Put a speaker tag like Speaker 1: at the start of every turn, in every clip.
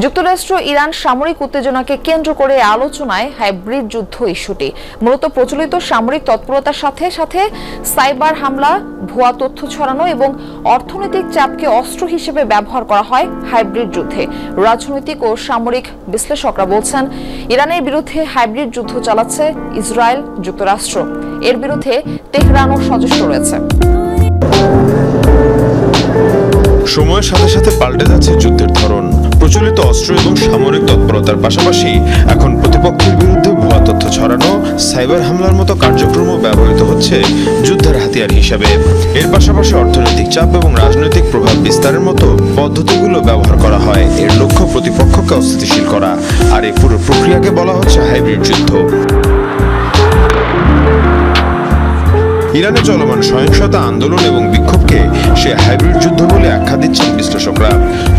Speaker 1: যুক্তরাষ্ট্র ইরান সামরিক উত্তেজনাকে কেন্দ্র করে আলোচনায় হাইব্রিড যুদ্ধ ইস্যুটি মূলত প্রচলিত সামরিক তৎপরতার সাথে সাথে সাইবার হামলা, ভুয়া তথ্য ছড়ানো এবং অর্থনৈতিক চাপকে অস্ত্র হিসেবে ব্যবহার করা হয় হাইব্রিড যুদ্ধে। রাজনৈতিক ও সামরিক বিশ্লেষকরা বলছেন, ইরানের বিরুদ্ধে হাইব্রিড যুদ্ধ চালাচ্ছে ইসরায়েল, যুক্তরাষ্ট্র। এর বিরুদ্ধে তেহরানও সচেষ্ট রয়েছে।
Speaker 2: সময়ের সাথে সাথে পাল্টে যাচ্ছে যুদ্ধের ধরন। প্রচলিত অস্ত্র এবং সামরিক তৎপরতার পাশাপাশি এখন প্রতিপক্ষের বিরুদ্ধে ভুয়া তথ্য ছড়ানো, সাইবার হামলার মতো কার্যক্রমও ব্যবহৃত হচ্ছে যুদ্ধের হাতিয়ার হিসেবে। এর পাশাপাশি অর্থনৈতিক চাপ এবং রাজনৈতিক প্রভাব বিস্তারের মতো পদ্ধতিগুলো ব্যবহার করা হয়। এর লক্ষ্য প্রতিপক্ষকে অস্থিতিশীল করা, আর এই পুরো প্রক্রিয়াকে বলা হচ্ছে হাইব্রিড যুদ্ধ। ইরানে চলমান সহিংসতা, আন্দোলন এবং বিক্ষোভকে সে হাইব্রিড যুদ্ধ বলে আখ্যা দিচ্ছেন বিশ্লেষকরা।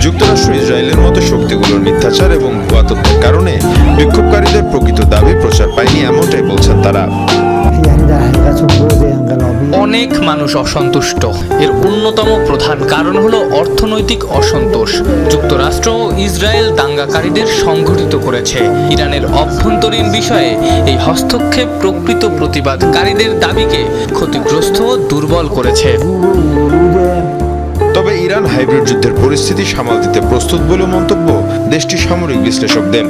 Speaker 2: যুক্তরাষ্ট্র ইসরায়েলের মতো শক্তিগুলোর মিথ্যাচার এবং ভুয়া তথ্যের কারণে বিক্ষোভকারীদের প্রকৃত দাবি প্রচার পায়নি, এমনটাই বলছেন তারা।
Speaker 3: অনেক মানুষ অসন্তুষ্ট। এর অন্যতম প্রধান কারণ হলো অর্থনৈতিক অসন্তোষ। যুক্তরাষ্ট্র ও ইসরায়েল দাঙ্গাকারীদের সংগঠিত করেছে। ইরানের অভ্যন্তরীণ বিষয়ে এই হস্তক্ষেপ প্রকৃত প্রতিবাদকারীদের দাবিকে ক্ষতিগ্রস্ত ও দুর্বল করেছে।
Speaker 2: তবে ইরান হাইব্রিড যুদ্ধের পরিস্থিতি সামাল দিতে প্রস্তুত বলে মন্তব্য দেশটির সামরিক বিশ্লেষকদের।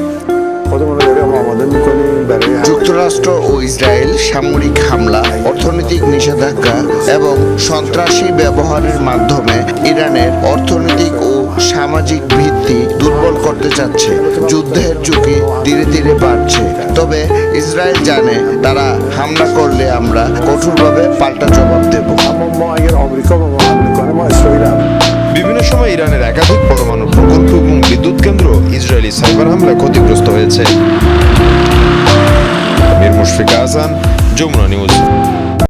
Speaker 4: যুক্তরাষ্ট্র ও ইসরায়েল সামরিক হামলা, অর্থনৈতিক নিষেধাজ্ঞা এবং সন্ত্রাসী ব্যবহারের মাধ্যমে ইরানের অর্থনৈতিক ও সামাজিক ভিত্তি দুর্বল করতে চাচ্ছে। যুদ্ধের ঝুঁকি ধীরে ধীরে বাড়ছে, তবে ইসরায়েল জানে তারা হামলা করলে আমরা কঠোরভাবে পাল্টা জবাব দেব।
Speaker 2: বিভিন্ন সময় ইরানের একাধিক পরমাণু প্রকল্প এবং বিদ্যুৎ কেন্দ্র ইসরায়েলি সাইবার হামলায় ক্ষতিগ্রস্ত হয়েছে। মির মুশফিক আহসান, যমুনা নিউজ।